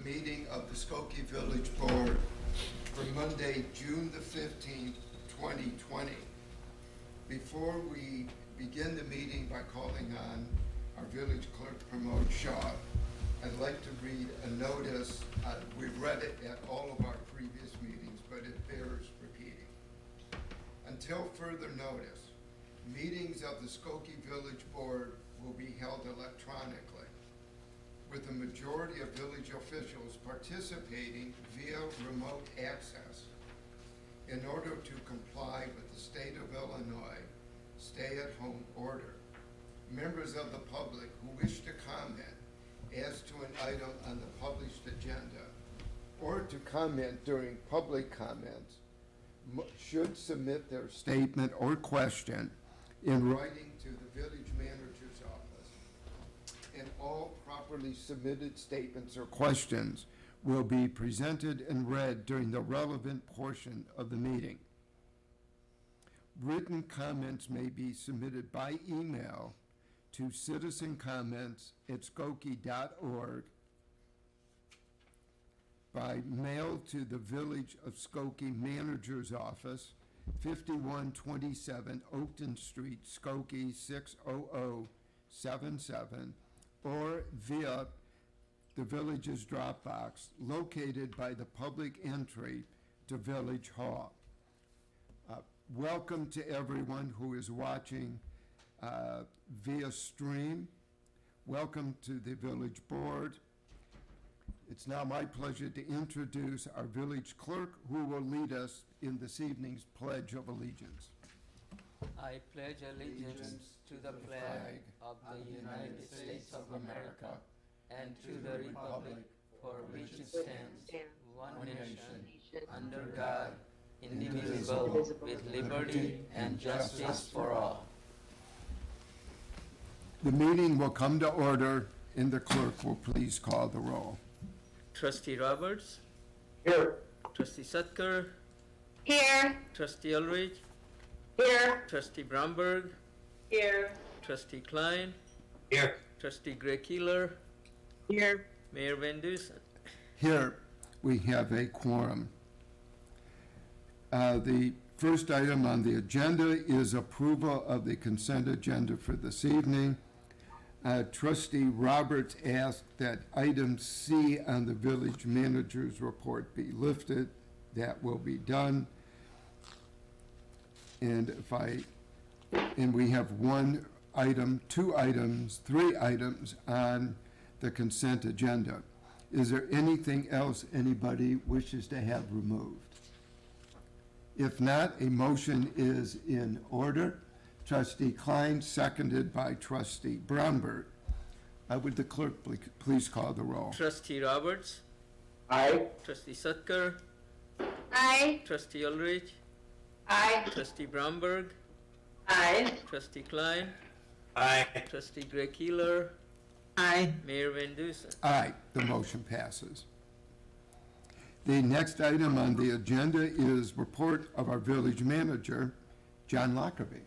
meeting of the Skokie Village Board for Monday, June the 15th, 2020. Before we begin the meeting by calling on our village clerk, Pramod Shah, I'd like to read a notice. We've read it at all of our previous meetings, but it bears repeating. Until further notice, meetings of the Skokie Village Board will be held electronically, with the majority of village officials participating via remote access in order to comply with the state of Illinois stay-at-home order. Members of the public who wish to comment as to an item on the published agenda or to comment during public comments should submit their statement or question in writing to the village manager's office, and all properly submitted statements or questions will be presented and read during the relevant portion of the meeting. Written comments may be submitted by email to citizencomments@skokie.org, by mail to the Village of Skokie Manager's Office, 5127 Oakton Street, Skokie 60077, or via the village's drop box located by the public entry to Village Hall. Welcome to everyone who is watching via stream. Welcome to the Village Board. It's now my pleasure to introduce our village clerk, who will lead us in this evening's Pledge of Allegiance. I pledge allegiance to the flag of the United States of America and to the republic for which it stands, one nation, under God, indivisible, with liberty and justice for all. The meeting will come to order, and the clerk will please call the roll. Trustee Roberts? Here. Trustee Sutker? Here. Trustee Ulrich? Here. Trustee Bromberg? Here. Trustee Klein? Here. Trustee Gray Keeler? Here. Mayor Van Dusen? Here we have a quorum. The first item on the agenda is approval of the consent agenda for this evening. Trustee Roberts asked that item C on the village manager's report be lifted. That will be done. And we have one item, two items, three items on the consent agenda. Is there anything else anybody wishes to have removed? If not, a motion is in order. Trustee Klein, seconded by Trustee Bromberg. Would the clerk please call the roll? Trustee Roberts? Aye. Trustee Sutker? Aye. Trustee Ulrich? Aye. Trustee Bromberg? Aye. Trustee Klein? Aye. Trustee Gray Keeler? Aye. Mayor Van Dusen? Aye, the motion passes. The next item on the agenda is report of our village manager, John Lockerbie.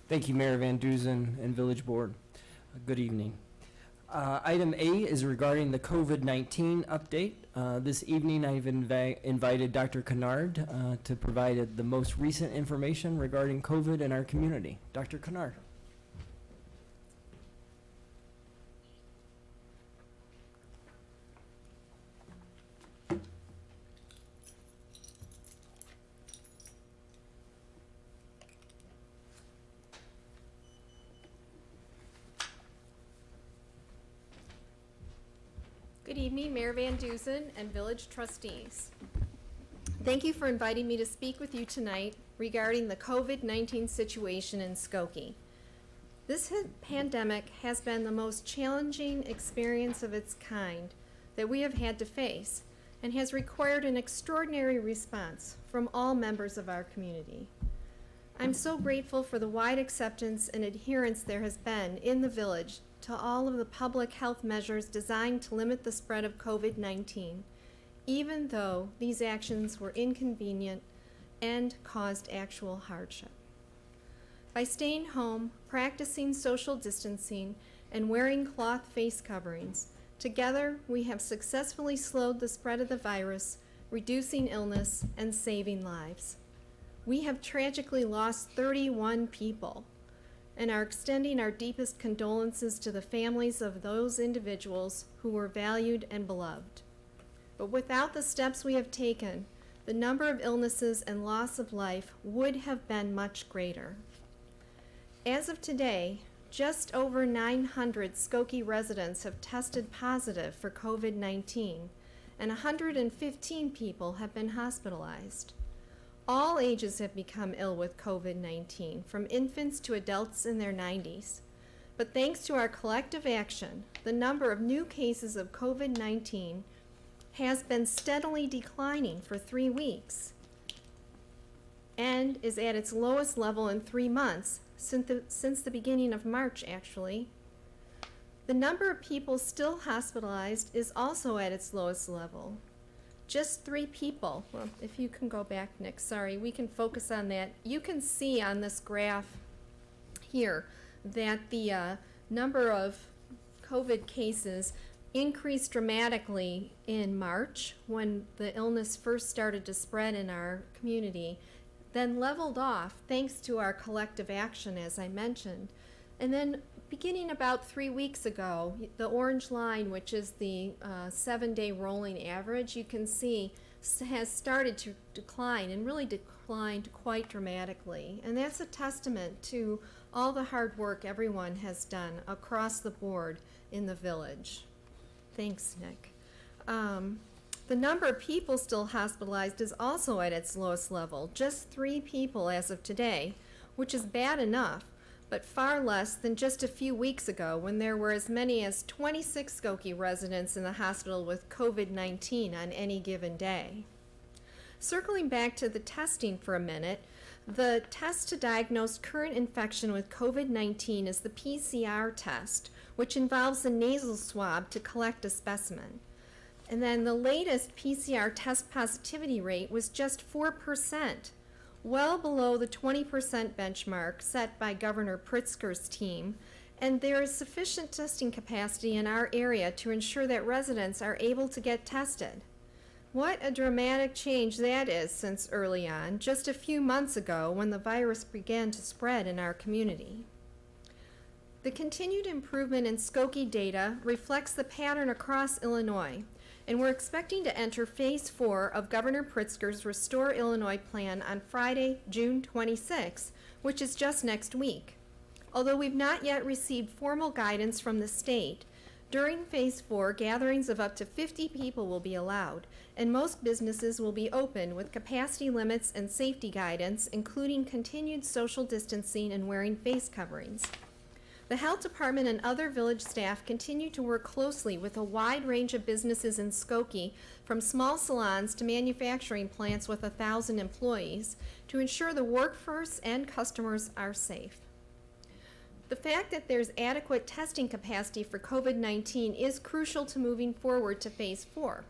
Thank you, Mayor Van Dusen and Village Board. Good evening. Item A is regarding the COVID-19 update. This evening, I've invited Dr. Kennard to provide the most recent information regarding COVID in our community. Dr. Kennard. Good evening, Mayor Van Dusen and village trustees. Thank you for inviting me to speak with you tonight regarding the COVID-19 situation in Skokie. This pandemic has been the most challenging experience of its kind that we have had to face and has required an extraordinary response from all members of our community. I'm so grateful for the wide acceptance and adherence there has been in the village to all of the public health measures designed to limit the spread of COVID-19, even though these actions were inconvenient and caused actual hardship. By staying home, practicing social distancing, and wearing cloth face coverings, Together, we have successfully slowed the spread of the virus, reducing illness and saving lives. We have tragically lost 31 people and are extending our deepest condolences to the families of those individuals who were valued and beloved. But without the steps we have taken, the number of illnesses and loss of life would have been much greater. As of today, just over 900 Skokie residents have tested positive for COVID-19, and 115 people have been hospitalized. All ages have become ill with COVID-19, from infants to adults in their 90s. But thanks to our collective action, the number of new cases of COVID-19 has been steadily declining for 3 weeks and is at its lowest level in 3 months, since the beginning of March, actually. The number of people still hospitalized is also at its lowest level. Just 3 people. Well, if you can go back, Nick, sorry, we can focus on that. You can see on this graph here that the number of COVID cases increased dramatically in March when the illness first started to spread in our community, then leveled off thanks to our collective action, as I mentioned. And then beginning about 3 weeks ago, the orange line, which is the 7-day rolling average, you can see has started to decline and really declined quite dramatically. And that's a testament to all the hard work everyone has done across the board in the village. Thanks, Nick. The number of people still hospitalized is also at its lowest level, just 3 people as of today, which is bad enough, but far less than just a few weeks ago when there were as many as 26 Skokie residents in the hospital with COVID-19 on any given day. Circling back to the testing for a minute, the test to diagnose current infection with COVID-19 is the PCR test, which involves a nasal swab to collect a specimen. And then the latest PCR test positivity rate was just 4%, well below the 20% benchmark set by Governor Pritzker's team, and there is sufficient testing capacity in our area to ensure that residents are able to get tested. What a dramatic change that is since early on, just a few months ago when the virus began to spread in our community. The continued improvement in Skokie data reflects the pattern across Illinois, and we're expecting to enter Phase 4 of Governor Pritzker's Restore Illinois plan on Friday, June 26, which is just next week. Although we've not yet received formal guidance from the state, during Phase 4, gatherings of up to 50 people will be allowed, and most businesses will be open with capacity limits and safety guidance, including continued social distancing and wearing face coverings. The health department and other village staff continue to work closely with a wide range of businesses in Skokie, from small salons to manufacturing plants with 1,000 employees, to ensure the workforce and customers are safe. The fact that there's adequate testing capacity for COVID-19 is crucial to moving forward to Phase 4.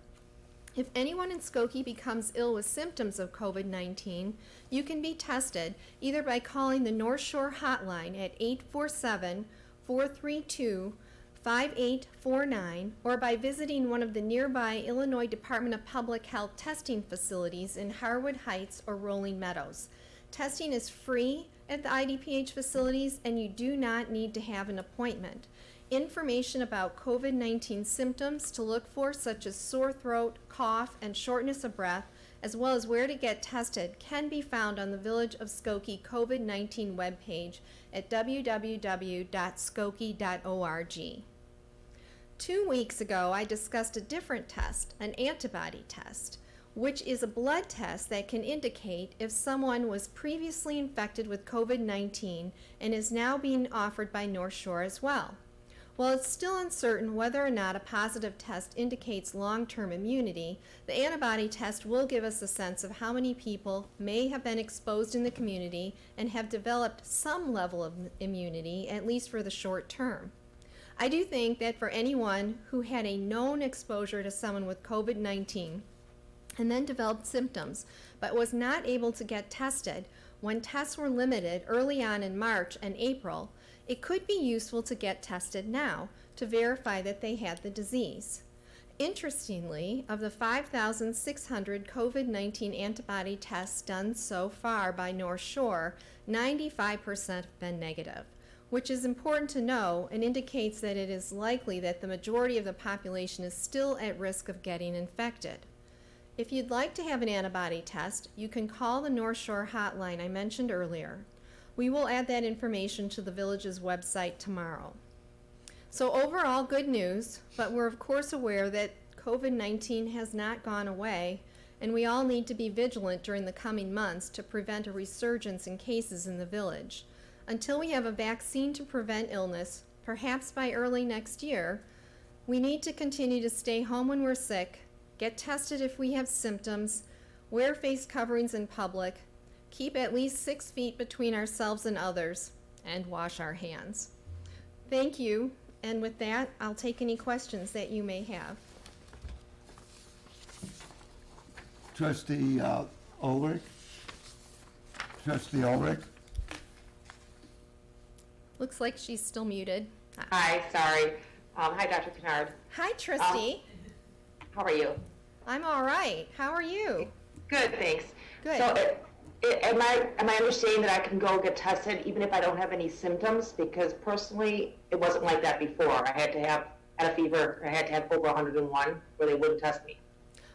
If anyone in Skokie becomes ill with symptoms of COVID-19, you can be tested either by calling the North Shore hotline at 847-432-5849 or by visiting one of the nearby Illinois Department of Public Health testing facilities in Harwood Heights or Rolling Meadows. Testing is free at the IDPH facilities, and you do not need to have an appointment. Information about COVID-19 symptoms to look for, such as sore throat, cough, and shortness of breath, as well as where to get tested, can be found on the Village of Skokie COVID-19 webpage at www.skokie.org. 2 weeks ago, I discussed a different test, an antibody test, which is a blood test that can indicate if someone was previously infected with COVID-19 and is now being offered by North Shore as well. While it's still uncertain whether or not a positive test indicates long-term immunity, the antibody test will give us a sense of how many people may have been exposed in the community and have developed some level of immunity, at least for the short term. I do think that for anyone who had a known exposure to someone with COVID-19 and then developed symptoms but was not able to get tested when tests were limited early on in March and April, it could be useful to get tested now to verify that they had the disease. Interestingly, of the 5,600 COVID-19 antibody tests done so far by North Shore, 95% have been negative, which is important to know and indicates that it is likely that the majority of the population is still at risk of getting infected. If you'd like to have an antibody test, you can call the North Shore hotline I mentioned earlier. We will add that information to the village's website tomorrow. So overall, good news, but we're of course aware that COVID-19 has not gone away, and we all need to be vigilant during the coming months to prevent a resurgence in cases in the village. Until we have a vaccine to prevent illness, perhaps by early next year, we need to continue to stay home when we're sick, get tested if we have symptoms, wear face coverings in public, keep at least 6 feet between ourselves and others, and wash our hands. Thank you. And with that, I'll take any questions that you may have. Trustee Ulrich? Trustee Ulrich? Looks like she's still muted. Hi, sorry. Hi, Dr. Kennard. Hi, Trustee. How are you? I'm all right. How are you? Good, thanks. Good. So, am I understanding that I can go get tested even if I don't have any symptoms? Because personally, it wasn't like that before. I had a fever. I had to have over 101 where they wouldn't test me.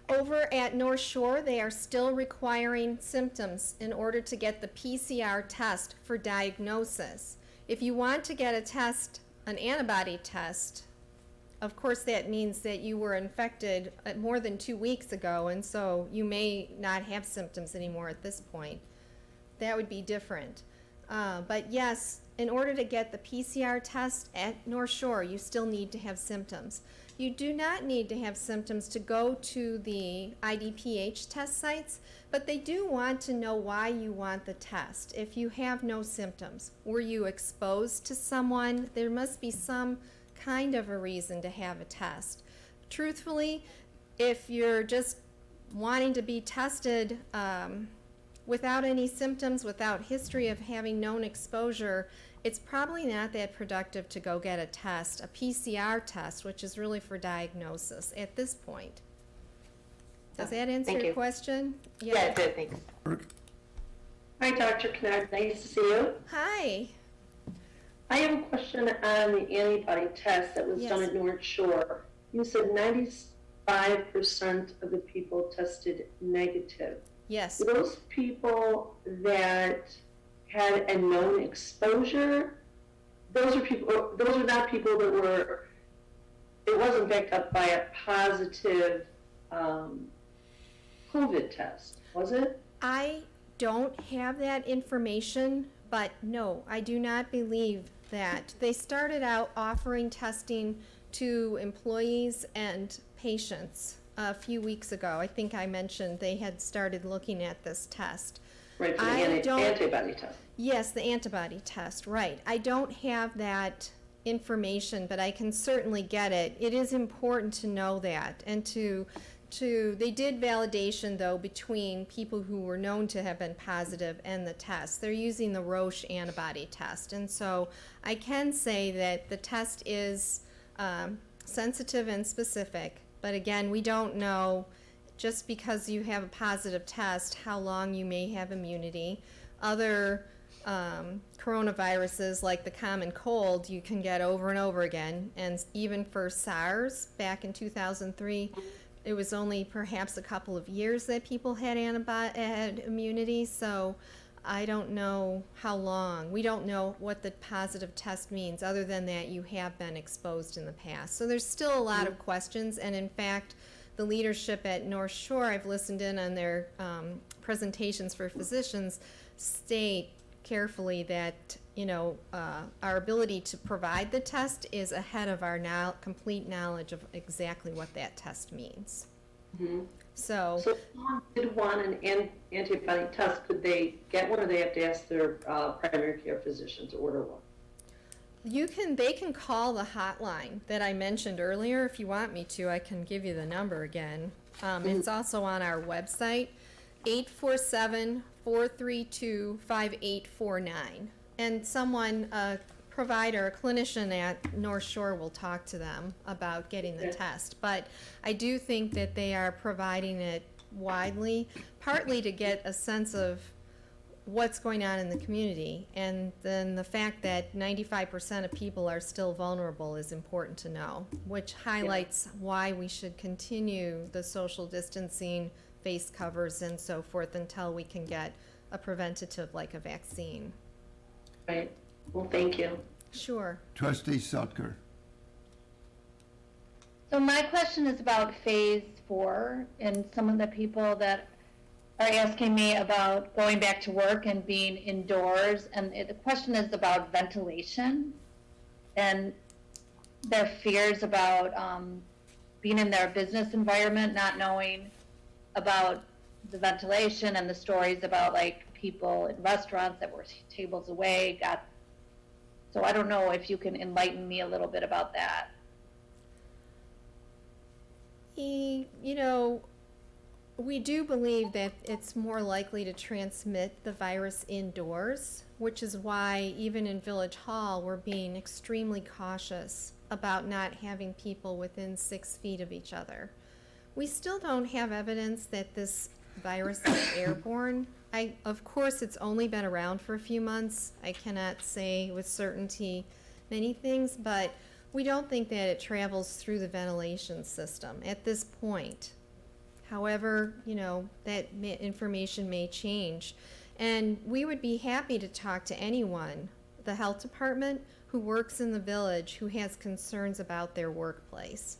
Over at North Shore, they are still requiring symptoms in order to get the PCR test for diagnosis. If you want to get a test, an antibody test, of course that means that you were infected more than 2 weeks ago, and so you may not have symptoms anymore at this point. That would be different. But yes, in order to get the PCR test at North Shore, you still need to have symptoms. You do not need to have symptoms to go to the IDPH test sites, but they do want to know why you want the test. If you have no symptoms, were you exposed to someone? There must be some kind of a reason to have a test. Truthfully, if you're just wanting to be tested without any symptoms, without history of having known exposure, it's probably not that productive to go get a test, a PCR test, which is really for diagnosis at this point. Does that answer Thank your you. question? Yeah, it did, thanks. Hi, Dr. Kennard. Nice to see you. Hi. I have a question on the antibody test that was done Yes. at North Shore. You said 95% of the people tested negative. Yes. Those people that had a known exposure, those are not people that were, it wasn't backed up by a positive COVID test, was it? I don't have that information, but no, I do not believe that. They started out offering testing to employees and patients a few weeks ago. I think I mentioned they had started looking at this test. Right, for the I don't- antibody test. Yes, the antibody test, right. I don't have that information, but I can certainly get it. It is important to know that and they did validation though between people who were known to have been positive and the test. They're using the Roche antibody test, and so I can say that the test is sensitive and specific, but again, we don't know just because you have a positive test how long you may have immunity. Other coronaviruses like the common cold you can get over and over again, and even for SARS back in 2003, it was only perhaps a couple of years that people had immunity, so I don't know how long. We don't know what the positive test means other than that you have been exposed in the past. So there's still a lot of questions, and in fact, the leadership at North Shore, I've listened in on their presentations for physicians, state carefully that our ability to provide the test is ahead of our complete knowledge of exactly what that test means. Mm-hmm. So So if someone did want an antibody test, could they get one, or they have to ask their primary care physician to order one? they can call the hotline that I mentioned earlier. If you want me to, I can give you the number again. It's also on our website, 847-432-5849. And someone, a provider, a clinician at North Shore will talk to them about getting the test. But I do think that they are providing it widely, partly to get a sense of what's going on in the community. And then the fact that 95% of people are still vulnerable is important to know, which highlights why we should continue the social distancing, face covers and so forth until we can get a preventative like a vaccine. Right. Well, thank you. Sure. Trustee Sutker. So my question is about phase 4 and some of the people that are asking me about going back to work and being indoors. And the question is about ventilation and their fears about being in their business environment, not knowing about the ventilation and the stories about like people in restaurants that were tables away so I don't know if you can enlighten me a little bit about that. You know, we do believe that it's more likely to transmit the virus indoors, which is why even in Village Hall, we're being extremely cautious about not having people within 6 feet of each other. We still don't have evidence that this virus is airborne. Of course, it's only been around for a few months. I cannot say with certainty many things, but we don't think that it travels through the ventilation system at this point. However, you know, that information may change. And we would be happy to talk to anyone, the health department, who works in the village who has concerns about their workplace.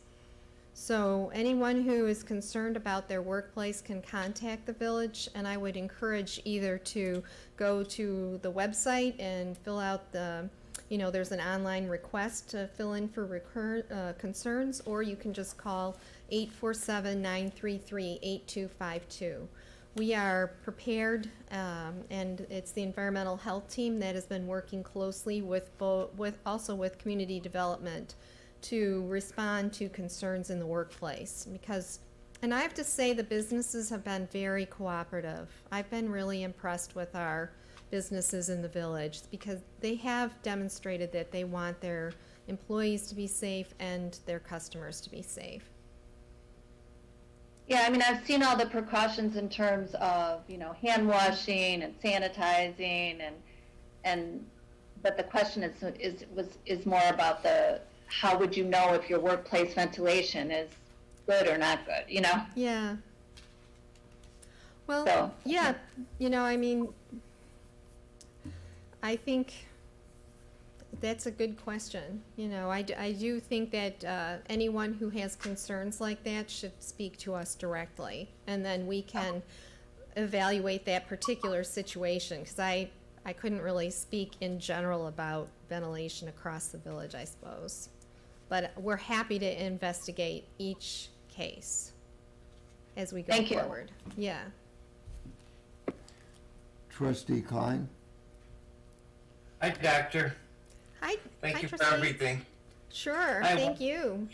So anyone who is concerned about their workplace can contact the village, and I would encourage either to go to the website and fill out there's an online request to fill in for concerns, or you can just call 847-933-8252. We are prepared, and it's the environmental health team that has been working closely with community development to respond to concerns in the workplace. And I have to say the businesses have been very cooperative. I've been really impressed with our businesses in the village because they have demonstrated that they want their employees to be safe and their customers to be safe. Yeah, I mean, I've seen all the precautions in terms of, hand washing and sanitizing but the question is more about how would you know if your workplace ventilation is good or not good, Yeah. Well, So- yeah, I think that's a good question. I do think that anyone who has concerns like that should speak to us directly, and then we can evaluate that particular situation, because I couldn't really speak in general about ventilation across the village, I suppose. But we're happy to investigate each case as we go Thank you. forward. Yeah. Trustee Klein. Hi, Doctor. Hi. Thank hi, you for trustee. everything. Sure. Hi, Thank you.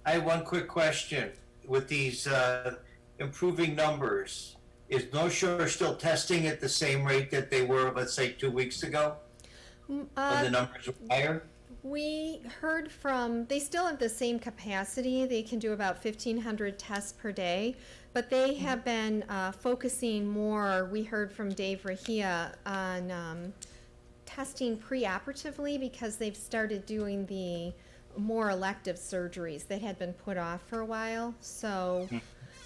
I have one quick question. With these improving numbers, is North Shore still testing at the same rate that they were, let's say, 2 weeks ago, when the numbers were higher? We heard they still have the same capacity. They can do about 1,500 tests per day, but they have been focusing more, we heard from Dave Rahia, on testing preoperatively because they've started doing the more elective surgeries that had been put off for a while. So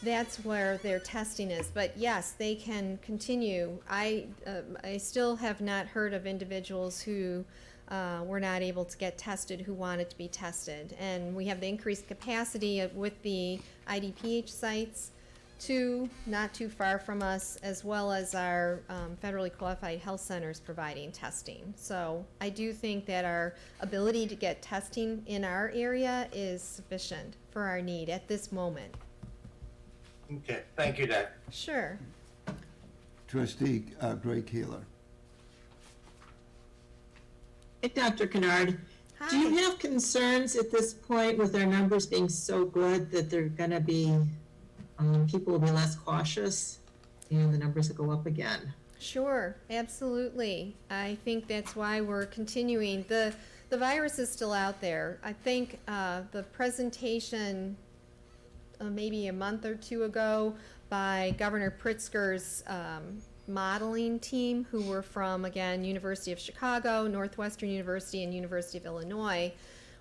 that's where their testing is. But yes, they can continue. I still have not heard of individuals who were not able to get tested who wanted to be tested. And we have the increased capacity with the IDPH sites, not too far from us, as well as our federally qualified health centers providing testing. So I do think that our ability to get testing in our area is sufficient for our need at this moment. Okay, thank you, Doc. Sure. Trustee Gray Keeler. Hey, Dr. Kennard. Hi. Do you have concerns at this point with our numbers being so good that they're going to be, people will be less cautious and the numbers will go up again? Sure, absolutely. I think that's why we're continuing. The virus is still out there. I think the presentation maybe a month or two ago by Governor Pritzker's modeling team, who were from, again, University of Chicago, Northwestern University, and University of Illinois,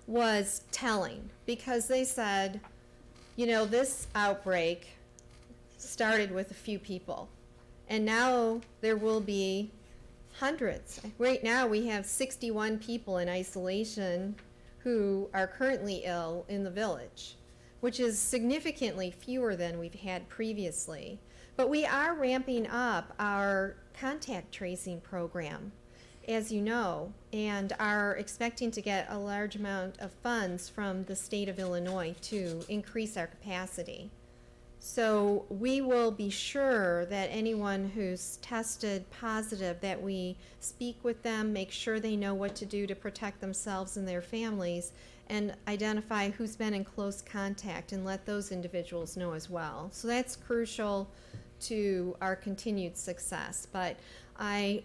was telling, because they said, you know, this outbreak started with a few people, and now there will be hundreds. Right now we have 61 people in isolation who are currently ill in the village, which is significantly fewer than we've had previously. But we are ramping up our contact tracing program, as you know, and are expecting to get a large amount of funds from the state of Illinois to increase our capacity. So we will be sure that anyone who's tested positive, that we speak with them, make sure they know what to do to protect themselves and their families, and identify who's been in close contact and let those individuals know as well. So that's crucial to our continued success. But I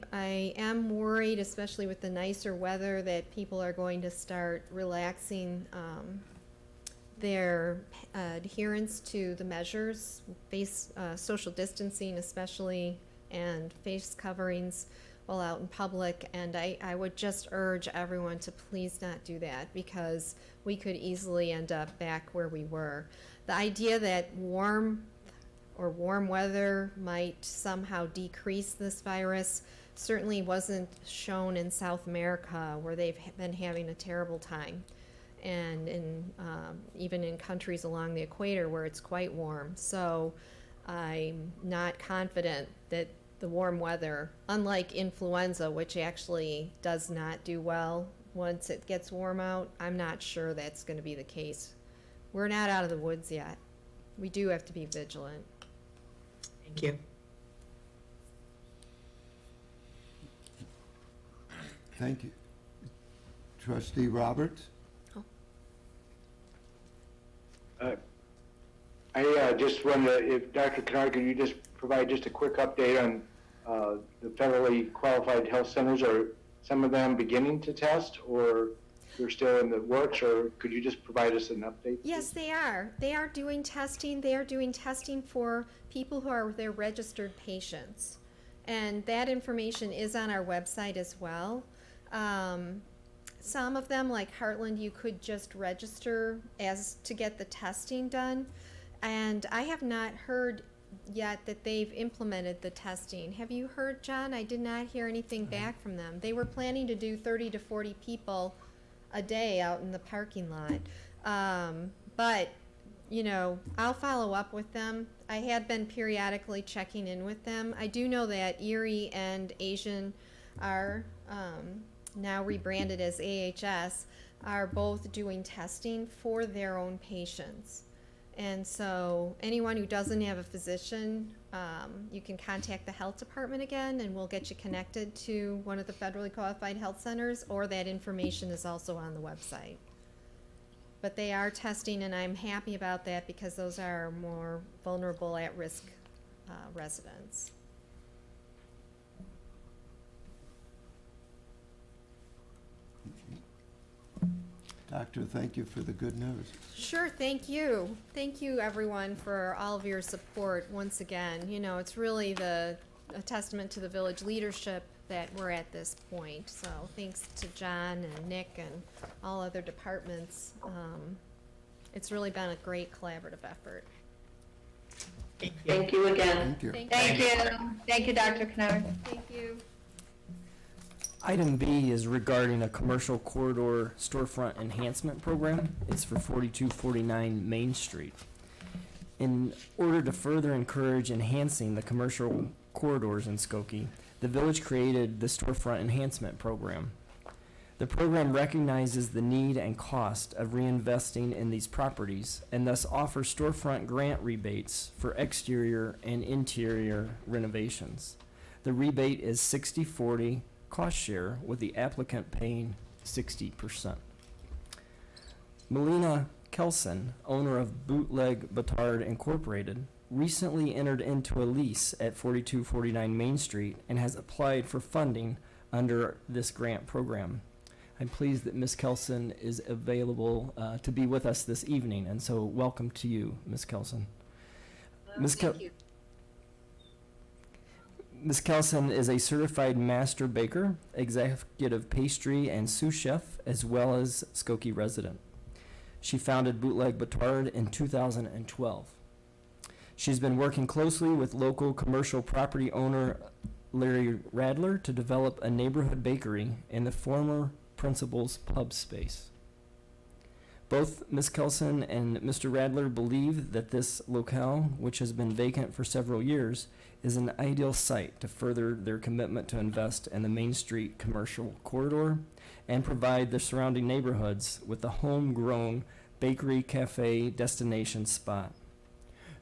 am worried, especially with the nicer weather, that people are going to start relaxing their adherence to the measures, social distancing especially, and face coverings while out in public. And I would just urge everyone to please not do that, because we could easily end up back where we were. The idea that warm weather might somehow decrease this virus certainly wasn't shown in South America, where they've been having a terrible time, and even in countries along the equator where it's quite warm. So I'm not confident that the warm weather, unlike influenza, which actually does not do well once it gets warm out, I'm not sure that's going to be the case. We're not out of the woods yet. We do have to be vigilant. Thank you. Thank you. Trustee Roberts? I just wonder if Dr. Kennard, could you just provide just a quick update on the federally qualified health centers? Are some of them beginning to test, or they're still in the works, or could you just provide us an update? Yes, they are. They are doing testing. They are doing testing for people who are their registered patients. And that information is on our website as well. Some of them, like Heartland, you could just register as to get the testing done. And I have not heard yet that they've implemented the testing. Have you heard, John? I did not hear anything back from them. They were planning to do 30 to 40 people a day out in the parking lot. But, you know, I'll follow up with them. I had been periodically checking in with them. I do know that Erie and Asian are now rebranded as AHS, are both doing testing for their own patients. And so anyone who doesn't have a physician, you can contact the health department again, and we'll get you connected to one of the federally qualified health centers, or that information is also on the website. But they are testing, and I'm happy about that, because those are more vulnerable at-risk residents. Doctor, thank you for the good news. Sure, thank you. Thank you, everyone, for all of your support once again. You know, it's really a testament to the village leadership that we're at this point. So thanks to John and Nick and all other departments. It's really been a great collaborative effort. Thank you again. Thank you. Thank you. Thank you, Dr. Kennard. Thank you. Item B is regarding a commercial corridor storefront enhancement program. It's for 4249 Main Street. In order to further encourage enhancing the commercial corridors in Skokie, the village created the storefront enhancement program. The program recognizes the need and cost of reinvesting in these properties, and thus offers storefront grant rebates for exterior and interior renovations. The rebate is 60/40 cost share, with the applicant paying 60%. Melina Kelson, owner of Bootleg Batard Incorporated, recently entered into a lease at 4249 Main Street and has applied for funding under this grant program. I'm pleased that Ms. Kelson is available to be with us this evening, and so welcome to you, Ms. Kelson. Thank you. Ms. Kelson is a certified master baker, executive pastry and sous chef, as well as Skokie resident. She founded Bootleg Batard in 2012. She's been working closely with local commercial property owner Larry Radler to develop a neighborhood bakery in the former principal's pub space. Both Ms. Kelson and Mr. Radler believe that this locale, which has been vacant for several years, is an ideal site to further their commitment to invest in the Main Street commercial corridor and provide the surrounding neighborhoods with a homegrown bakery cafe destination spot.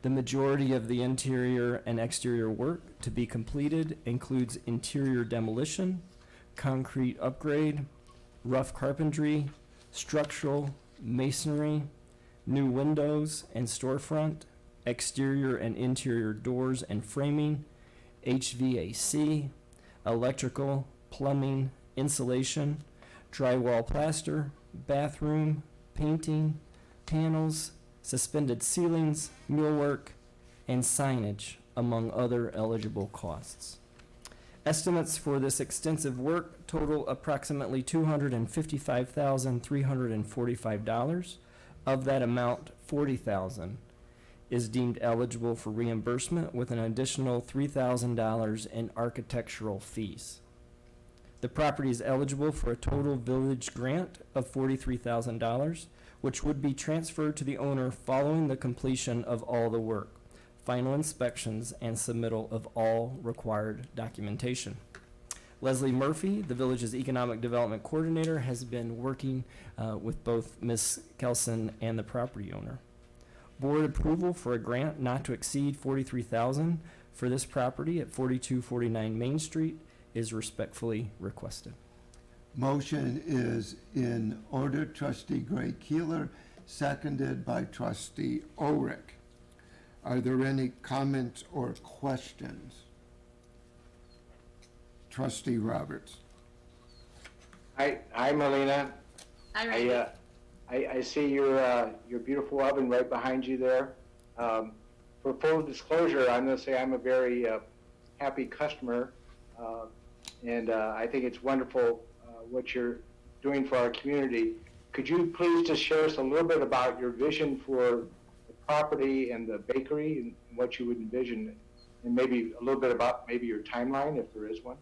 The majority of the interior and exterior work to be completed includes interior demolition, concrete upgrade, rough carpentry, structural, masonry, new windows and storefront, exterior and interior doors and framing, HVAC, electrical, plumbing, insulation, drywall plaster, bathroom, painting, panels, suspended ceilings, millwork, and signage, among other eligible costs. Estimates for this extensive work total approximately $255,345. Of that amount, $40,000 is deemed eligible for reimbursement, with an additional $3,000 in architectural fees. The property is eligible for a total village grant of $43,000, which would be transferred to the owner following the completion of all the work, final inspections, and submittal of all required documentation. Leslie Murphy, the village's economic development coordinator, has been working with both Ms. Kelson and the property owner. Board approval for a grant not to exceed $43,000 for this property at 4249 Main Street is respectfully requested. Motion is in order. Trustee Gray Keeler, seconded by Trustee Ulrich. Are there any comments or questions? Trustee Roberts. Hi, Marlena. Hi, Randy. I see your beautiful oven right behind you there. For full disclosure, I'm going to say I'm a very happy customer, and I think it's wonderful what you're doing for our community. Could you please just share us a little bit about your vision for the property and the bakery and what you would envision, and maybe a little bit about maybe your timeline, if there is one?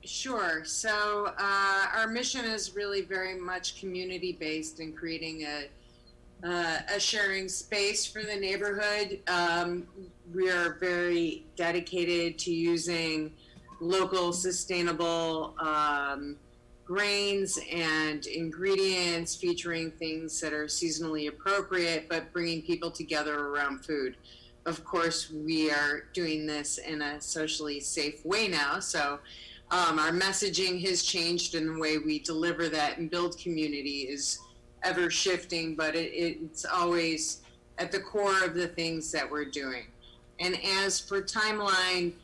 Sure. So our mission is really very much community-based in creating a sharing space for the neighborhood. We are very dedicated to using local, sustainable grains and ingredients, featuring things that are seasonally appropriate, but bringing people together around food. Of course, we are doing this in a socially safe way now, so our messaging has changed, and the way we deliver that and build community is ever shifting, but it's always at the core of the things that we're doing. And as for timeline,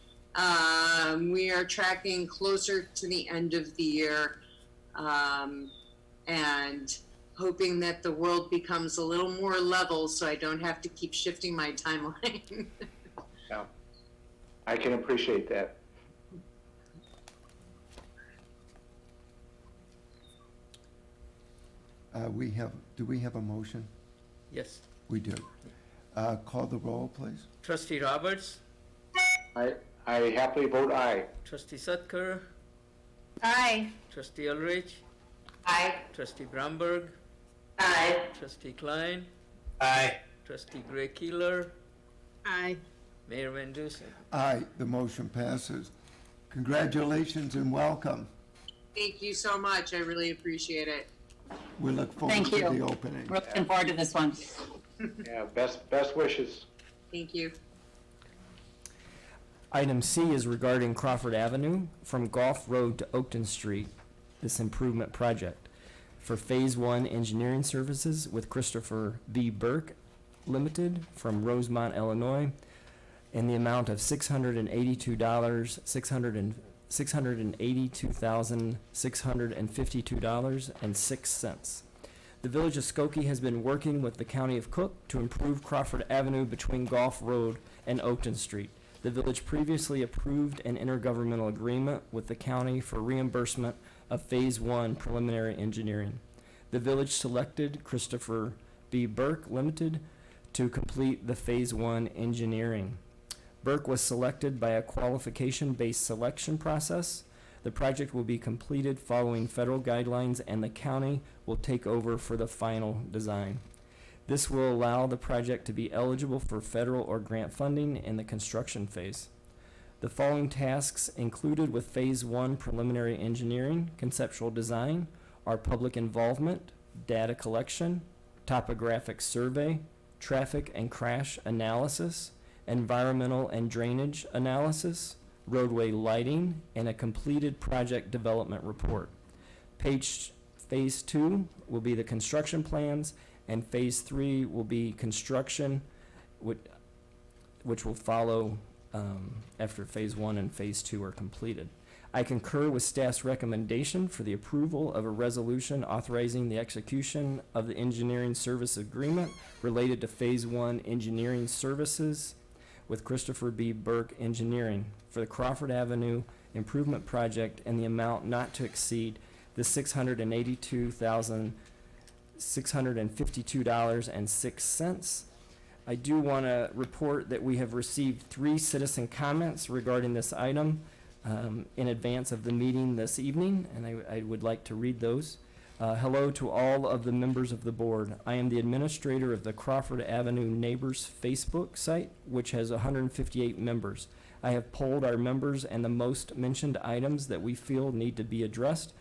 we are tracking closer to the end of the year, and hoping that the world becomes a little more level so I don't have to keep shifting my timeline. Yeah, I can appreciate that. Do we have a motion? Yes. We do. Call the roll, please. Trustee Roberts, I happily vote aye. Trustee Sutker, Aye. Trustee Ulrich, Aye. Trustee Bromberg, Aye. Trustee Klein, Aye. Trustee Gray Keeler, Aye. Mayor Van Dusen. Aye, the motion passes. Congratulations and welcome. Thank you so much. I really appreciate it. We look forward Thank to you. the opening. We're looking forward to this one. Yeah, best wishes. Thank you. Item C is regarding Crawford Avenue from Gulf Road to Oakton Street, this improvement project for Phase 1 engineering services with Christopher B. Burke Limited from Rosemont, Illinois, in the amount of $682,652.06. The Village of Skokie has been working with the County of Cook to improve Crawford Avenue between Gulf Road and Oakton Street. The village previously approved an intergovernmental agreement with the county for reimbursement of Phase 1 preliminary engineering. The village selected Christopher B. Burke Limited to complete the Phase 1 engineering. Burke was selected by a qualification-based selection process. The project will be completed following federal guidelines, and the county will take over for the final design. This will allow the project to be eligible for federal or grant funding in the construction phase. The following tasks included with Phase 1 preliminary engineering, conceptual design, are public involvement, data collection, topographic survey, traffic and crash analysis, environmental and drainage analysis, roadway lighting, and a completed project development report. Phase 2 will be the construction plans, and Phase 3 will be construction, which will follow after Phase 1 and Phase 2 are completed. I concur with staff's recommendation for the approval of a resolution authorizing the execution of the engineering service agreement related to Phase 1 engineering services with Christopher B. Burke Engineering for the Crawford Avenue Improvement Project in the amount not to exceed the $682,652.06. I do want to report that we have received 3 citizen comments regarding this item in advance of the meeting this evening, and I would like to read those. Hello to all of the members of the board. I am the administrator of the Crawford Avenue Neighbors Facebook site, which has 158 members. I have polled our members, and the most mentioned items that we feel need to be addressed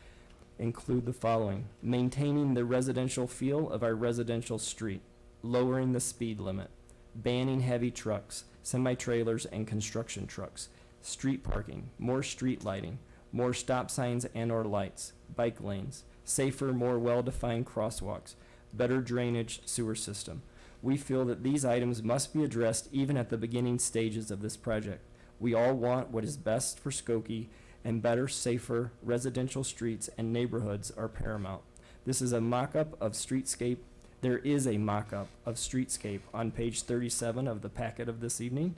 include the following: maintaining the residential feel of our residential street, lowering the speed limit, banning heavy trucks, semi-trailers, and construction trucks, street parking, more street lighting, more stop signs and/or lights, bike lanes, safer, more well-defined crosswalks, better drainage sewer system. We feel that these items must be addressed even at the beginning stages of this project. We all want what is best for Skokie, and better, safer residential streets and neighborhoods are paramount. This is a mock-up of streetscape. There is a mock-up of streetscape on page 37 of the packet of this evening,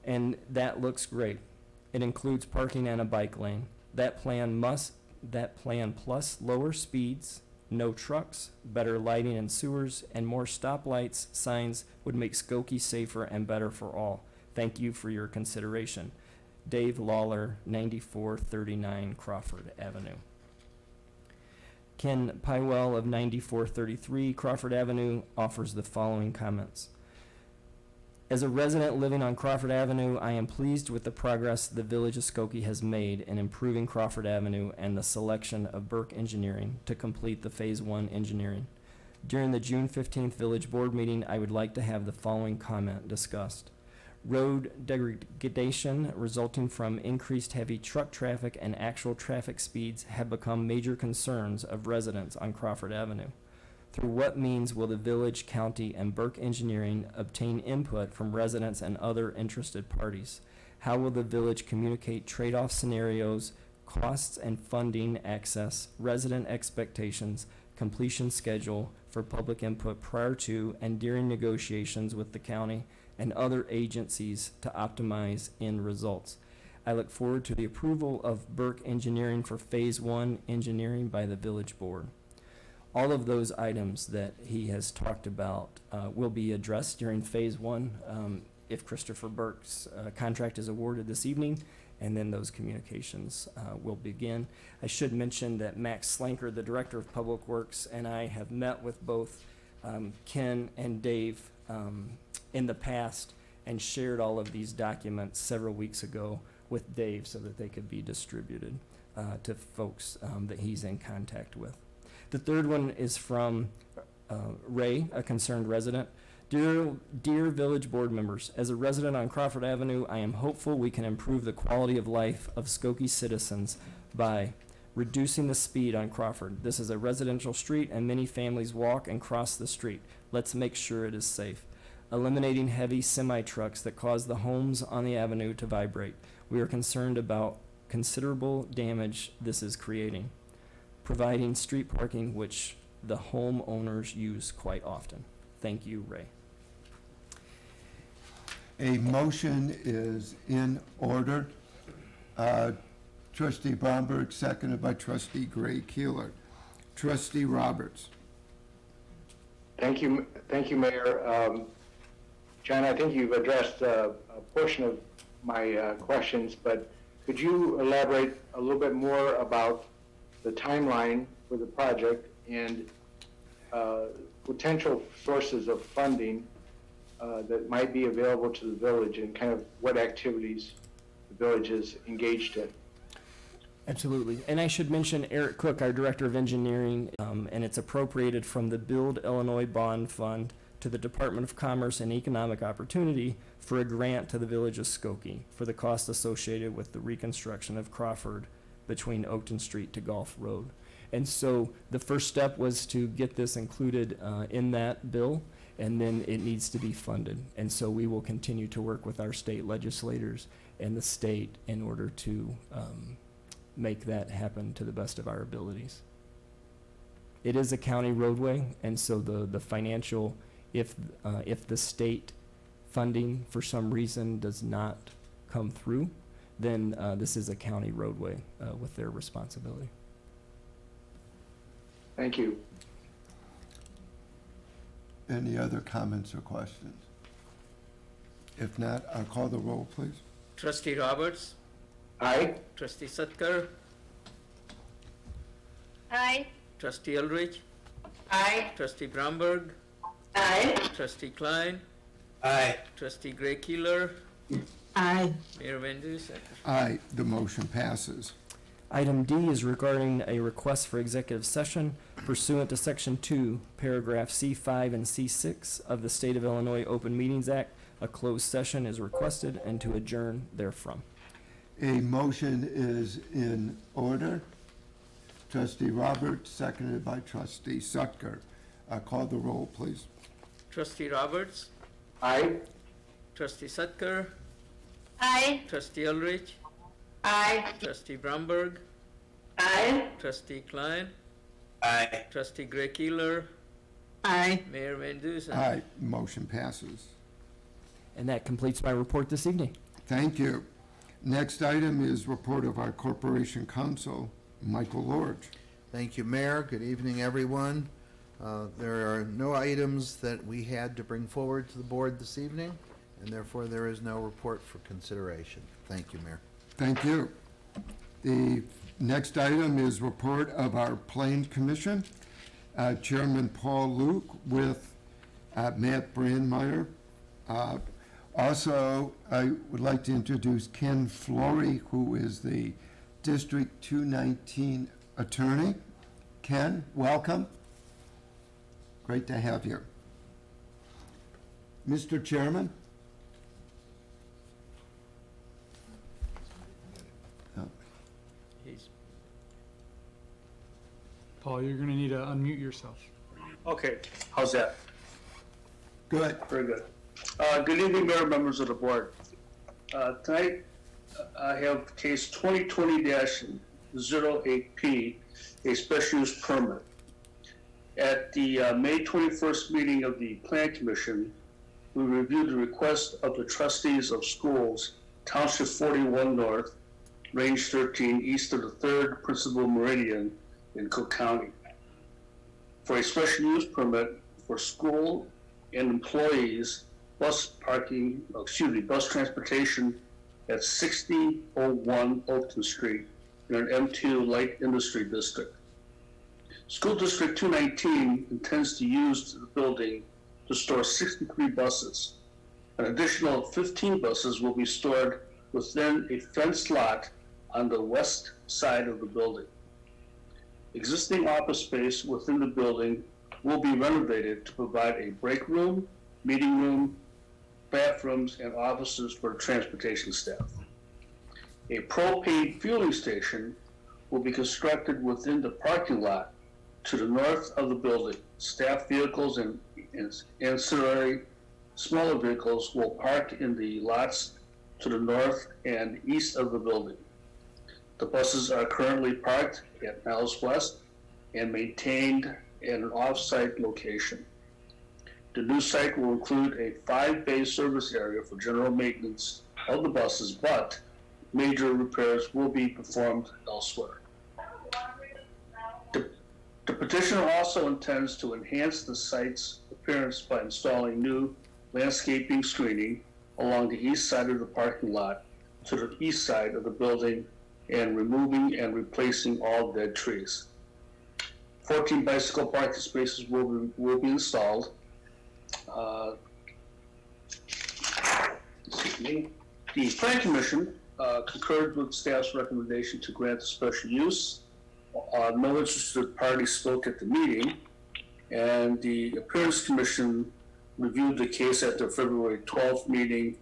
and that looks great. It includes parking and a bike lane. That plan plus lower speeds, no trucks, better lighting and sewers, and more stoplights, signs would make Skokie safer and better for all. Thank you for your consideration. Dave Lawler, 9439 Crawford Avenue. Ken Pywell of 9433 Crawford Avenue offers the following comments. As a resident living on Crawford Avenue, I am pleased with the progress the Village of Skokie has made in improving Crawford Avenue and the selection of Burke Engineering to complete the Phase 1 engineering. During the June 15th Village Board meeting, I would like to have the following comment discussed. Road degradation resulting from increased heavy truck traffic and actual traffic speeds have become major concerns of residents on Crawford Avenue. Through what means will the village, county, and Burke Engineering obtain input from residents and other interested parties? How will the village communicate trade-off scenarios, costs and funding access, resident expectations, completion schedule for public input prior to and during negotiations with the county and other agencies to optimize end results? I look forward to the approval of Burke Engineering for Phase 1 engineering by the Village Board. All of those items that he has talked about will be addressed during Phase 1 if Christopher Burke's contract is awarded this evening, and then those communications will begin. I should mention that Max Slanker, the Director of Public Works, and I have met with both Ken and Dave in the past and shared all of these documents several weeks ago with Dave so that they could be distributed to folks that he's in contact with. The third one is from Ray, a concerned resident. Dear Village Board members, as a resident on Crawford Avenue, I am hopeful we can improve the quality of life of Skokie citizens by reducing the speed on Crawford. This is a residential street and many families walk and cross the street. Let's make sure it is safe. eliminating heavy semi-trucks that cause the homes on the avenue to vibrate. We are concerned about considerable damage this is creating. Providing street parking, which the homeowners use quite often. Thank you, Ray. A motion is in order. Trustee Bromberg, seconded by trustee Gray Keeler. Trustee Roberts. Thank you, Mayor. John, I think you've addressed a portion of my questions, but could you elaborate a little bit more about the timeline for the project and potential sources of funding that might be available to the village and kind of what activities the village is engaged in? Absolutely. And I should mention Eric Cook, our Director of Engineering, and it's appropriated from the Build Illinois Bond Fund to the Department of Commerce and Economic Opportunity for a grant to the Village of Skokie for the cost associated with the reconstruction of Crawford between Oakton Street to Gulf Road. And so the first step was to get this included in that bill, and then it needs to be funded. And so we will continue to work with our state legislators and the state in order to make that happen to the best of our abilities. It is a county roadway, and so the financial, if the state funding for some reason does not come through, then this is a county roadway with their responsibility. Thank you. Any other comments or questions? If not, I'll call the roll, please. Trustee Roberts, Aye? Trustee Sutker, Aye. Trustee Ulrich, Aye. Trustee Bromberg, Aye. Trustee Klein, Aye. Trustee Gray Keeler, Aye. Mayor Van Dusen. Aye, the motion passes. Item D is regarding a request for executive session pursuant to Section 2, Paragraph C5 and C6 of the State of Illinois Open Meetings Act. A closed session is requested and to adjourn therefrom. A motion is in order. Trustee Roberts, seconded by trustee Sutker. Call the roll, please. Trustee Roberts, Aye? Trustee Sutker, Aye. Trustee Ulrich, Aye. Trustee Bromberg, Aye. Trustee Klein, Aye. Trustee Gray Keeler, Aye. Mayor Van Dusen. Aye, motion passes. And that completes my report this evening. Thank you. Next item is report of our corporation counsel, Michael Lorge. Thank you, Mayor. Good evening, everyone. There are no items that we had to bring forward to the board this evening, and therefore there is no report for consideration. Thank you, Mayor. Thank you. The next item is report of our Plain Commission. Chairman Paul Luke with Matt Brandmeier. Also, I would like to introduce Ken Flory, who is the District 219 attorney. Ken, welcome. Great to have you. Mr. Chairman? He's Paul, you're going to need to unmute yourself. Okay, how's that? Good. Very good. Good evening, Mayor, members of the board. Tonight, I have case 2020-08P, a special use permit. At the May 21st meeting of the Plan Commission, we reviewed the request of the trustees of schools, Township 41 North, Range 13, east of the 3rd Principal Meridian in Cook County, for a special use permit for school and employees bus transportation at 6001 Oakton Street in an M2 light industry district. School District 219 intends to use the building to store 63 buses. An additional 15 buses will be stored within a fenced lot on the west side of the building. Existing office space within the building will be renovated to provide a break room, meeting room, bathrooms, and offices for transportation staff. A propane fueling station will be constructed within the parking lot to the north of the building. Staff vehicles and ancillary smaller vehicles will park in the lots to the north and east of the building. The buses are currently parked at Niles West and maintained at an off-site location. The new site will include a 5-bay service area for general maintenance of the buses, but major repairs will be performed elsewhere. The petitioner also intends to enhance the site's appearance by installing new landscaping screening along the east side of the parking lot to the east side of the building and removing and replacing all dead trees. 14 bicycle parking spaces will be installed. Excuse me. The Plan Commission concurred with staff's recommendation to grant the special use. No interested parties spoke at the meeting, and the Appearance Commission reviewed the case at their February 12th meeting,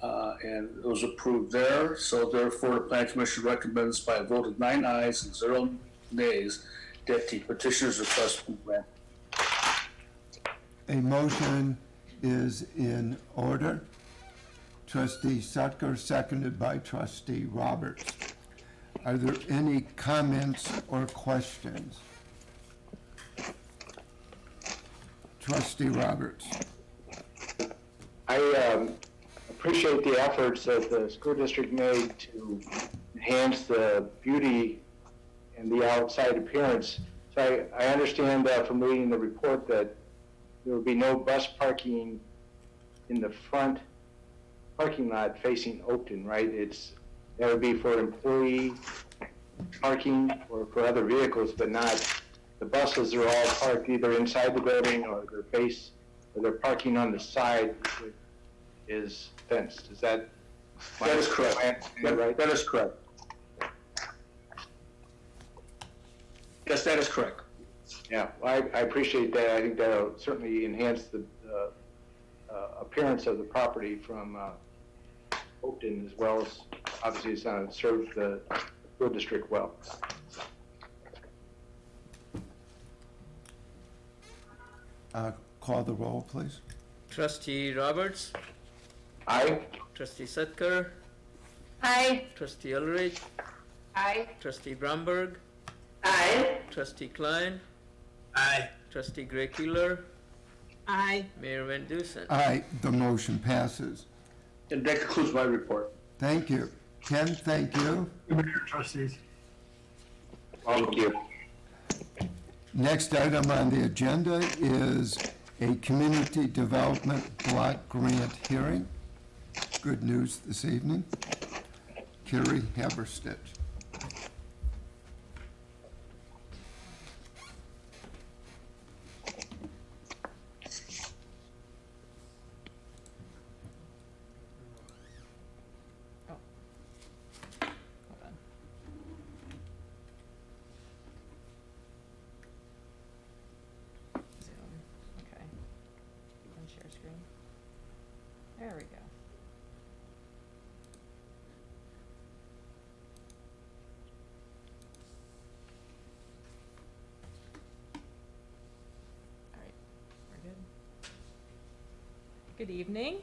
and it was approved there. So therefore, the Plan Commission recommends by a vote of 9 ayes and 0 nays that the petitioner's request be granted. A motion is in order. Trustee Sutker, seconded by Trustee Roberts. Are there any comments or questions? Trustee Roberts. I appreciate the efforts that the school district made to enhance the beauty and the outside appearance. So I understand from reading the report that there will be no bus parking in the front parking lot facing Oakton, right? That would be for employee parking or for other vehicles, but not, the buses are all parked either inside the building or they're parking on the side, which is fenced. Is that? That is correct. Right? That is correct. Yes, that is correct. Yeah, well, I appreciate that. I think that'll certainly enhance the appearance of the property from Oakton, as well as obviously it's going to serve the school district well. Call the roll, please. Trustee Roberts, Aye. Trustee Sutker, Aye. Trustee Ulrich, Aye. Trustee Bromberg, Aye. Trustee Klein, Aye. Trustee Gray Keeler, Aye. Mayor Van Dusen. Aye, the motion passes. And that concludes my report. Thank you. Ken, thank you. Trustees. Thank you. Next item on the agenda is a community development block grant hearing. Good news this evening. Carrie Haberstich. Okay. And share screen. There we go. All right, we're good. Good evening.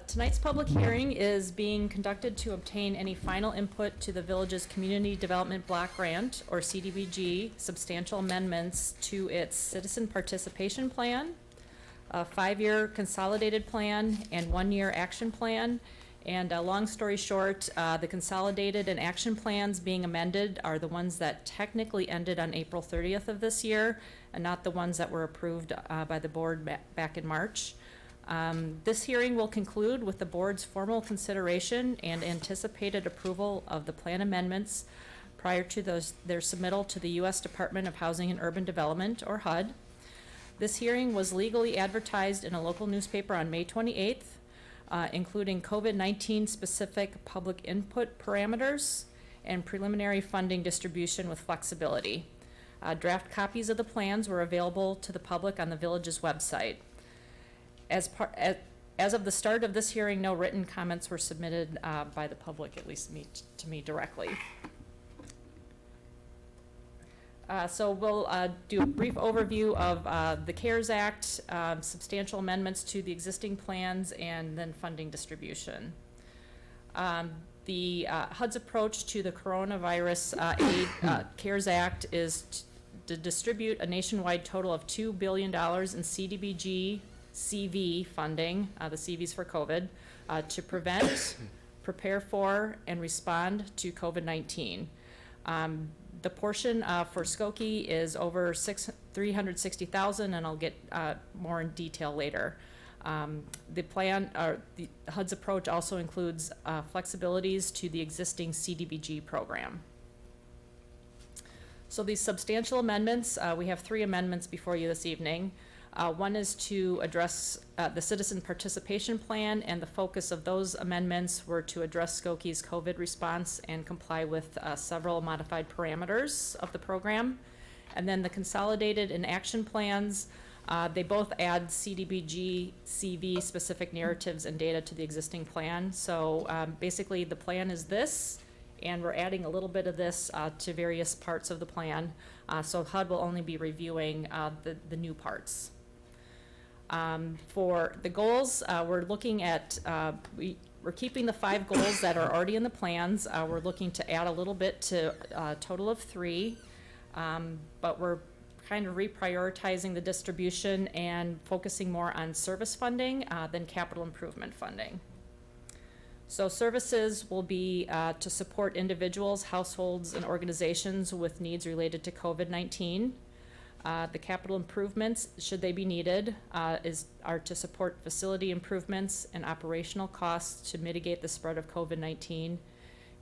Tonight's public hearing is being conducted to obtain any final input to the village's Community Development Block Grant, or CDBG, substantial amendments to its Citizen Participation Plan, a 5-year consolidated plan, and 1-year action plan. And long story short, the consolidated and action plans being amended are the ones that technically ended on April 30th of this year, and not the ones that were approved by the board back in March. This hearing will conclude with the board's formal consideration and anticipated approval of the plan amendments prior to their submittal to the U.S. Department of Housing and Urban Development, or HUD. This hearing was legally advertised in a local newspaper on May 28th, including COVID-19 specific public input parameters and preliminary funding distribution with flexibility. Draft copies of the plans were available to the public on the village's website. As of the start of this hearing, no written comments were submitted by the public, at least to me directly. So we'll do a brief overview of the CARES Act, substantial amendments to the existing plans, and then funding distribution. The HUD's approach to the coronavirus aid CARES Act is to distribute a nationwide total of $2 billion in CDBG CV funding, the CVs for COVID, to prevent, prepare for, and respond to COVID-19. The portion for Skokie is over $360,000, and I'll get more in detail later. The plan, the HUD's approach also includes flexibilities to the existing CDBG program. So these substantial amendments, we have 3 amendments before you this evening. One is to address the citizen participation plan, and the focus of those amendments were to address Skokie's COVID response and comply with several modified parameters of the program. And then the consolidated and action plans, they both add CDBG, CV specific narratives and data to the existing plan. So basically the plan is this, and we're adding a little bit of this to various parts of the plan. So HUD will only be reviewing the new parts. For the goals, we're looking at, we're keeping the 5 goals that are already in the plans. We're looking to add a little bit to a total of 3, but we're kind of reprioritizing the distribution and focusing more on service funding than capital improvement funding. So services will be to support individuals, households, and organizations with needs related to COVID-19. The capital improvements, should they be needed, are to support facility improvements and operational costs to mitigate the spread of COVID-19.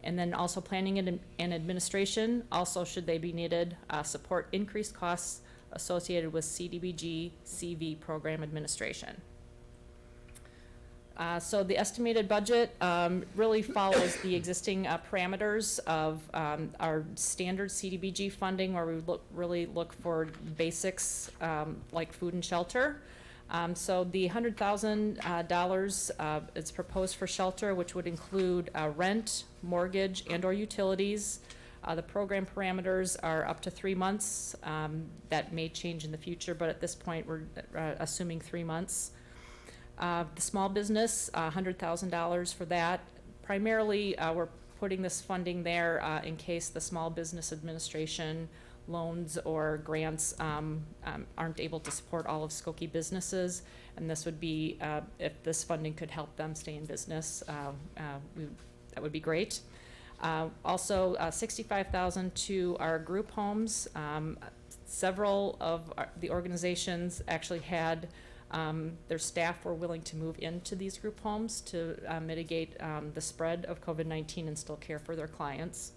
And then also planning and administration, also should they be needed, support increased costs associated with CDBG CV program administration. So the estimated budget really follows the existing parameters of our standard CDBG funding, where we really look for basics like food and shelter. So the $100,000 is proposed for shelter, which would include rent, mortgage, and/or utilities. The program parameters are up to 3 months. That may change in the future, but at this point we're assuming 3 months. The small business, $100,000 for that. Primarily, we're putting this funding there in case the Small Business Administration loans or grants aren't able to support all of Skokie businesses, and this would be, if this funding could help them stay in business, that would be great. Also, $65,000 to our group homes. Several of the organizations actually had their staff were willing to move into these group homes to mitigate the spread of COVID-19 and still care for their clients.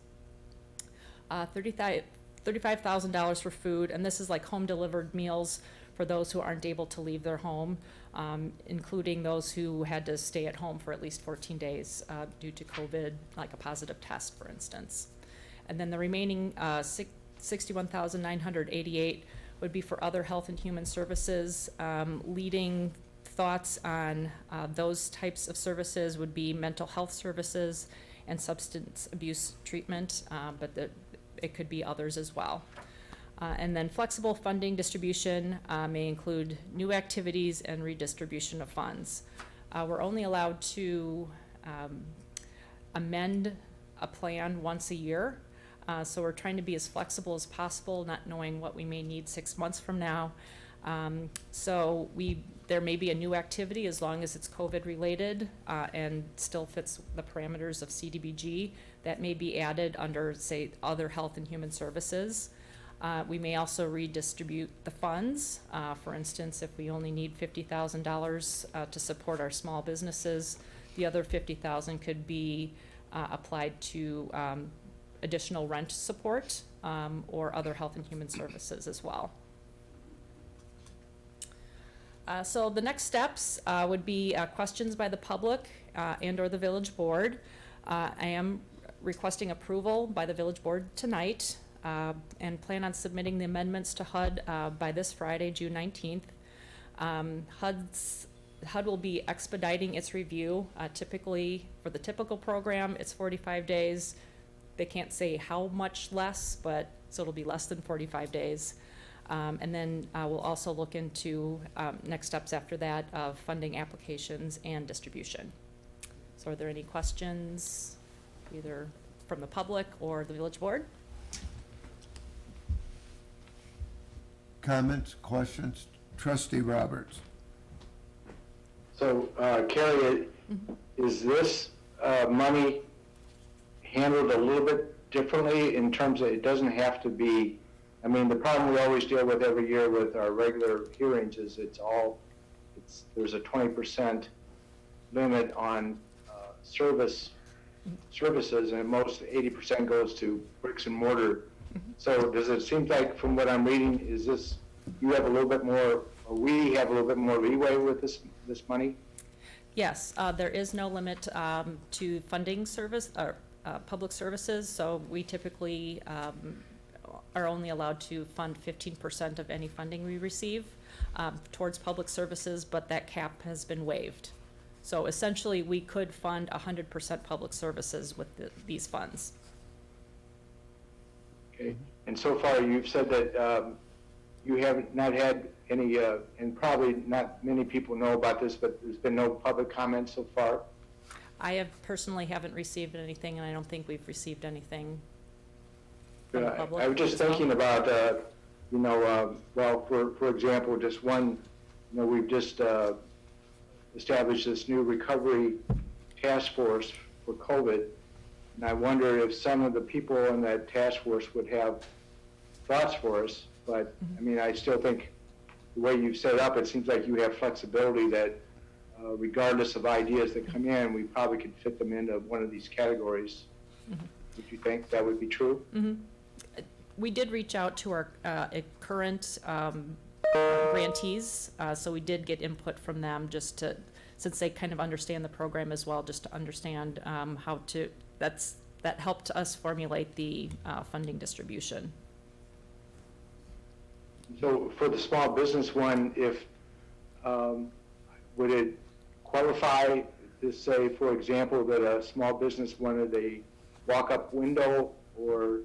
$35,000 for food, and this is like home delivered meals for those who aren't able to leave their home, including those who had to stay at home for at least 14 days due to COVID, like a positive test, for instance. And then the remaining $61,988 would be for other health and human services. Leading thoughts on those types of services would be mental health services and substance abuse treatment, but it could be others as well. And then flexible funding distribution may include new activities and redistribution of funds. We're only allowed to amend a plan once a year. So we're trying to be as flexible as possible, not knowing what we may need 6 months from now. So there may be a new activity as long as it's COVID related and still fits the parameters of CDBG that may be added under, say, other health and human services. We may also redistribute the funds. For instance, if we only need $50,000 to support our small businesses, the other $50,000 could be applied to additional rent support or other health and human services as well. So the next steps would be questions by the public and or the village board. I am requesting approval by the village board tonight and plan on submitting the amendments to HUD by this Friday, June 19th. HUD will be expediting its review. Typically, for the typical program, it's 45 days. They can't say how much less, but so it'll be less than 45 days. And then we'll also look into next steps after that of funding applications and distribution. So are there any questions, either from the public or the village board? Comments, questions? Trustee Roberts. So, Carrie, is this money handled a little bit differently in terms of, it doesn't have to be, I mean, the problem we always deal with every year with our regular hearings is there's a 20% limit on services, and most 80% goes to bricks and mortar. So does it seem like, from what I'm reading, is this, you have a little bit more, or we have a little bit more leeway with this money? Yes, there is no limit to funding service or public services, so we typically are only allowed to fund 15% of any funding we receive towards public services, but that cap has been waived. So essentially, we could fund 100% public services with these funds. Okay, and so far you've said that you have not had any, and probably not many people know about this, but there's been no public comment so far? I have personally haven't received anything, and I don't think we've received anything from the public. I was just thinking about, well, for example, just one, we've just established this new recovery task force for COVID, and I wonder if some of the people in that task force would have thoughts for us. But I mean, I still think the way you've set it up, it seems like you have flexibility that regardless of ideas that come in, we probably could fit them into one of these categories. Would you think that would be true? We did reach out to our current grantees, so we did get input from them just to, since they kind of understand the program as well, just to understand how to, that helped us formulate the funding distribution. So for the small business one, if, would it qualify to say, for example, that a small business wanted a walk-up window or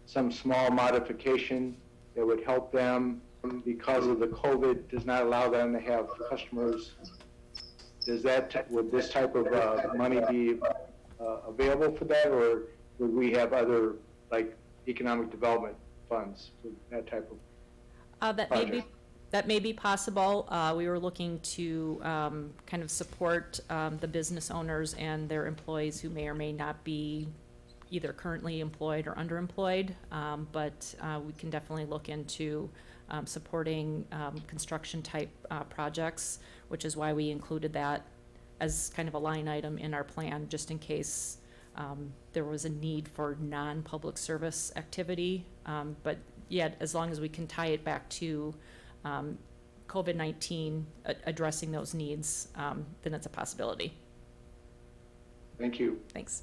some small modification that would help them because of the COVID does not allow them to have customers? Would this type of money be available for that, or would we have other, like, economic development funds for that type of that may be possible. We were looking to kind of support the business owners and their employees who may or may not be either currently employed or underemployed, but we can definitely look into supporting construction type projects, which is why we included that as kind of a line item in our plan, just in case there was a need for non-public service activity. But yet, as long as we can tie it back to COVID-19, addressing those needs, then it's a possibility. Thank you. Thanks.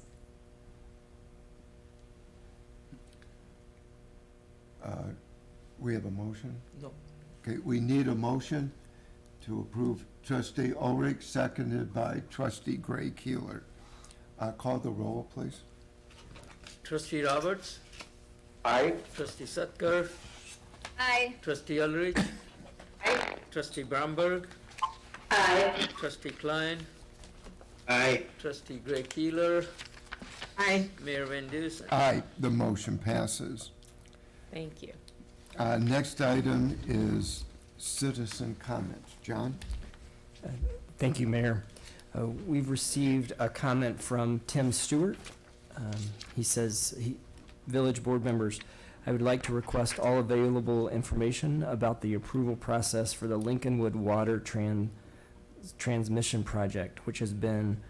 We have a motion? No. Okay, we need a motion to approve Trustee Ulrich, seconded by Trustee Gray Keeler. Call the roll, please. Trustee Roberts? Aye. Trustee Sutker? Aye. Trustee Ulrich? Aye. Trustee Bromberg? Aye. Trustee Klein? Aye. Trustee Gray Keeler? Aye. Mayor Van Dusen? Aye, the motion passes. Thank you. Next item is citizen comments. John? Thank you, Mayor. We've received a comment from Tim Stewart. He says, Village Board members, I would like to request all available information about the approval process for the Lincolnwood Water Transmission Project, which has been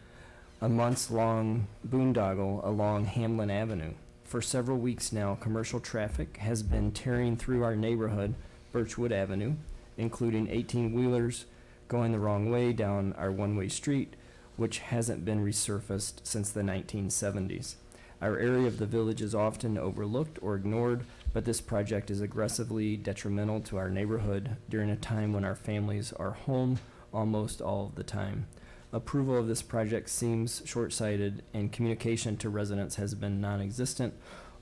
a months-long boondoggle along Hamlin Avenue. For several weeks now, commercial traffic has been tearing through our neighborhood, Birchwood Avenue, including 18-wheelers going the wrong way down our one-way street, which hasn't been resurfaced since the 1970s. Our area of the village is often overlooked or ignored, but this project is aggressively detrimental to our neighborhood during a time when our families are home almost all of the time. Approval of this project seems short-sighted, and communication to residents has been non-existent,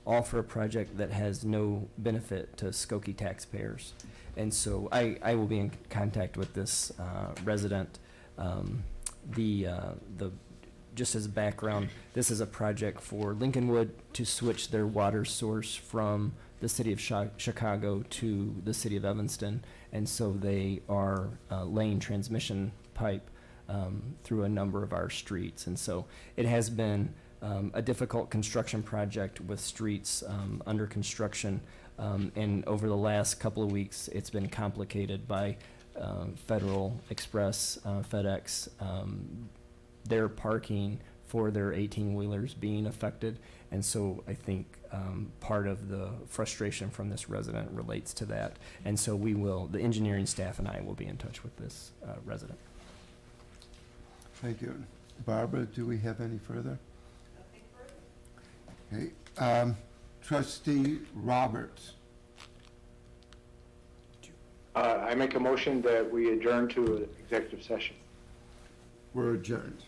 all for a project that has no benefit to Skokie taxpayers. And so I will be in contact with this resident. Just as background, this is a project for Lincolnwood to switch their water source from the city of Chicago to the city of Evanston. And so they are laying transmission pipe through a number of our streets. And so it has been a difficult construction project with streets under construction. And over the last couple of weeks, it's been complicated by Federal Express, FedEx, their parking for their 18-wheelers being affected. And so I think part of the frustration from this resident relates to that. And so the engineering staff and I will be in touch with this resident. Thank you. Barbara, do we have any further? Nothing further. Okay. Trustee Roberts. I make a motion that we adjourn to executive session. We're adjourned.